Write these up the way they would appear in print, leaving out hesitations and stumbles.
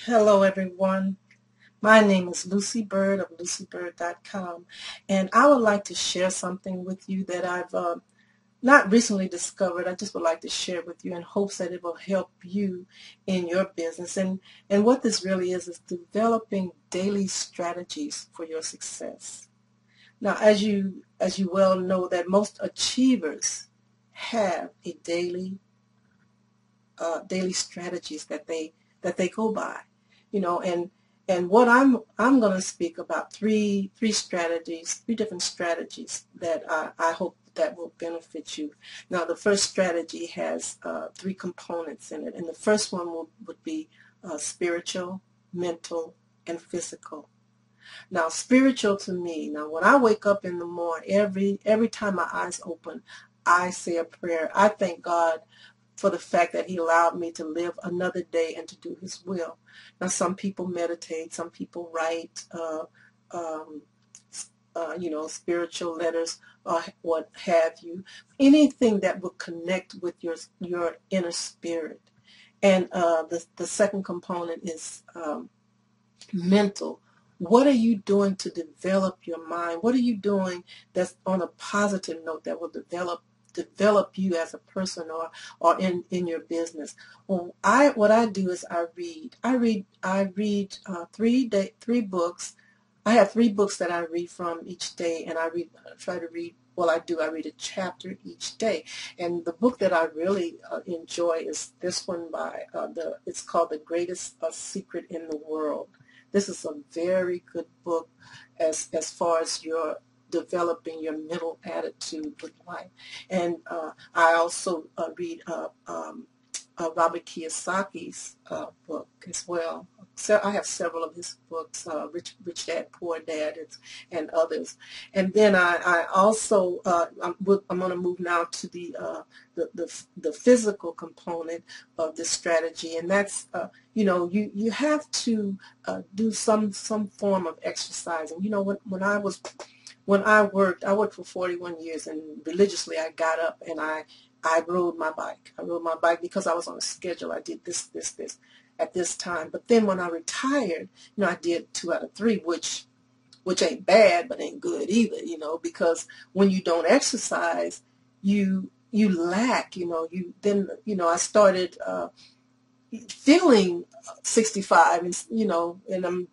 Hello, everyone. My name is Lucy Bird of lucybird.com, and I would like to share something with you that I've not recently discovered. I just would like to share with you in hopes that it will help you in your business. And what this really is developing daily strategies for your success. Now, as you well know, that most achievers have a daily strategies that they go by, and what I'm going to speak about three different strategies that I hope that will benefit you. Now, the first strategy has three components in it, and the first one would be spiritual, mental, and physical. Now, spiritual to me, now when I wake up in the morning, every time my eyes open, I say a prayer. I thank God for the fact that he allowed me to live another day and to do his will. Now, some people meditate, some people write, um, spiritual letters or what have you. Anything that will connect with your inner spirit. And the second component is mental. What are you doing to develop your mind? What are you doing that's on a positive note that will develop you as a person or in your business? Well, what I do is I read. Three books. I have three books that I read from each day, and I try to read. Well, I read a chapter each day, and the book that I really enjoy is this one by it's called The Greatest Secret in the World. This is a very good book as far as your developing your mental attitude with life. And I also read Robert Kiyosaki's book as well. So I have several of his books, Rich Dad, Poor Dad, and others. And then I also I'm going to move now to the physical component of this strategy, and that's you have to do some form of exercising. I worked for 41 years, and religiously I got up and I rode my bike. I rode my bike because I was on a schedule. I did this at this time. But then when I retired, I did 2 out of 3, which ain't bad, but ain't good either, because when you don't exercise, you lack, I started feeling 65, and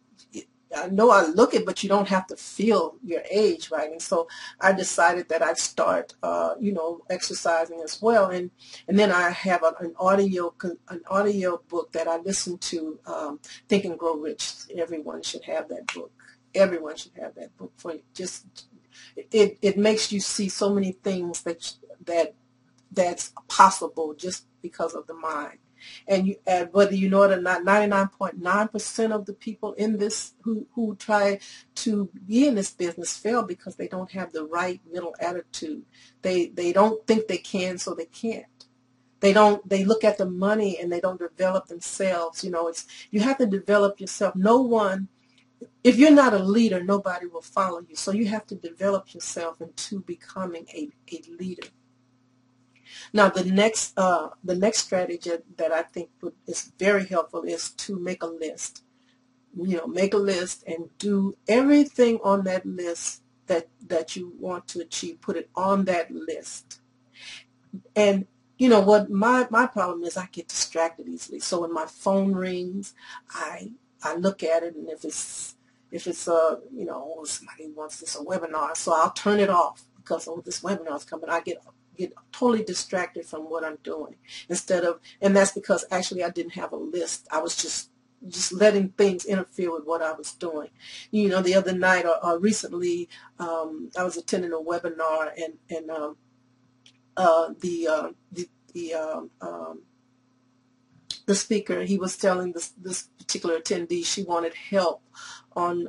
I know I look it, but you don't have to feel your age, right? And so I decided that I'd start, exercising as well. And then I have an audio book that I listen to, Think and Grow Rich. Everyone should have that book. Everyone should have that book for just it makes you see so many things that's possible just because of the mind. And whether you know it or not, 99.9% of the people in this who try to be in this business fail because they don't have the right mental attitude. They don't think they can, so they can't. They look at the money and they don't develop themselves. You have to develop yourself. If you're not a leader, nobody will follow you. So you have to develop yourself into becoming a leader. Now, the next strategy that I think is very helpful is to make a list. Make a list and do everything on that list that you want to achieve. Put it on that list. And what my problem is, I get distracted easily. So when my phone rings, I look at it, and if it's somebody wants this a webinar, so I'll turn it off because this webinar is coming. I get totally distracted from what I'm doing and that's because actually I didn't have a list. I was just letting things interfere with what I was doing. The other night or recently, I was attending a webinar, and the speaker, he was telling this particular attendee she wanted help on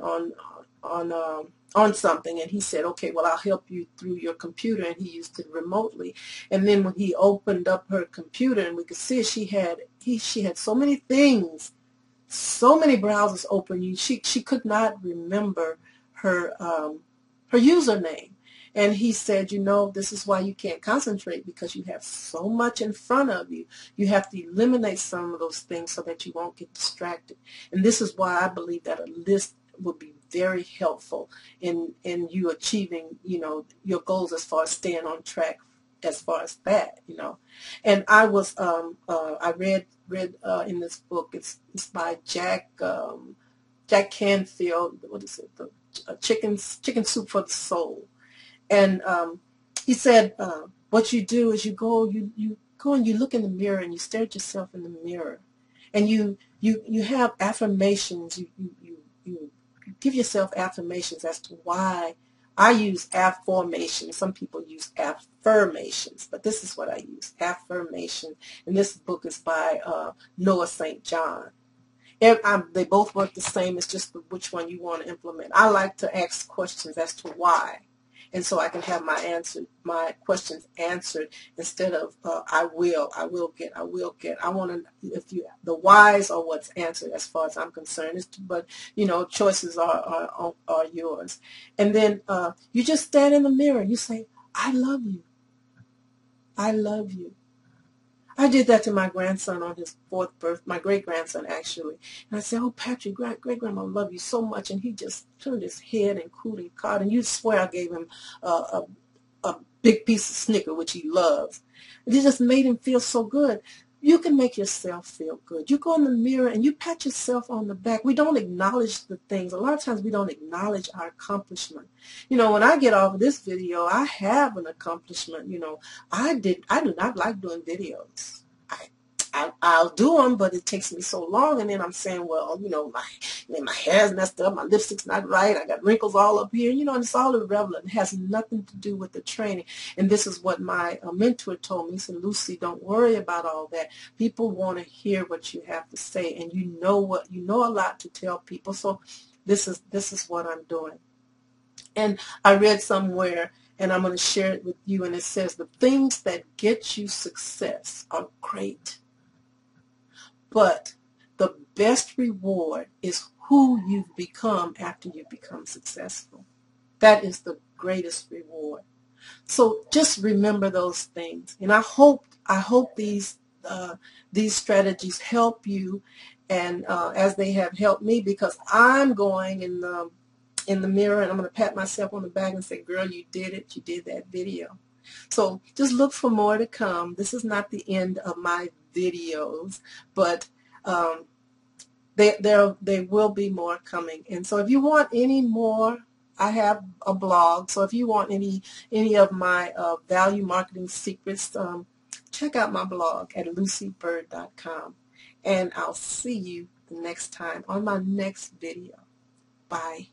something, and he said, okay, well, I'll help you through your computer, and he used it remotely. And then when he opened up her computer, and we could see she had so many things, so many browsers open, she could not remember her username. And he said, you know, this is why you can't concentrate, because you have so much in front of you. You have to eliminate some of those things so that you won't get distracted. And this is why I believe that a list would be very helpful in you achieving, you know, your goals as far as staying on track as far as that, you know. And I was I read in this book, it's by Jack Canfield, what is it, the chicken soup for the soul. And he said, what you do is you go and you look in the mirror and you stare at yourself in the mirror, and you have affirmations. You give yourself affirmations as to why. I use affirmations. Some people use affirmations, but this is what I use, affirmation. And this book is by Noah St. John. They both work the same. It's just which one you want to implement. I like to ask questions as to why, and so I can have my questions answered instead of I will get. I want to, the whys are what's answered as far as I'm concerned. But you know, choices are yours. And then you just stand in the mirror. You say, I love you. I love you. I did that to my grandson on his 4th birthday, my great-grandson actually. And I said, oh, Patrick, great-grandma, love you so much. And he just turned his head and cooed and cawed. And you'd swear I gave him a big piece of Snicker, which he loves. It just made him feel so good. You can make yourself feel good. You go in the mirror and you pat yourself on the back. We don't acknowledge the things. A lot of times we don't acknowledge our accomplishment. You know, when I get off of this video, I have an accomplishment. You know, I do not like doing videos. I'll do them, but it takes me so long, and then I'm saying, well, you know, my hair's messed up, my lipstick's not right, I got wrinkles all up here, you know, and it's all irrelevant. It has nothing to do with the training. And this is what my mentor told me. He said, Lucy, don't worry about all that. People want to hear what you have to say, and you know a lot to tell people. So this is what I'm doing. And I read somewhere, and I'm going to share it with you, and it says, the things that get you success are great, but the best reward is who you've become after you become successful. That is the greatest reward. So just remember those things. And I hope these strategies help you, and as they have helped me, because I'm going in the mirror and I'm going to pat myself on the back and say, girl, you did it. You did that video. So just look for more to come. This is not the end of my videos, but there will be more coming. And so if you want any more, I have a blog. So if you want any of my value marketing secrets, check out my blog at lucybird.com. And I'll see you the next time on my next video. Bye.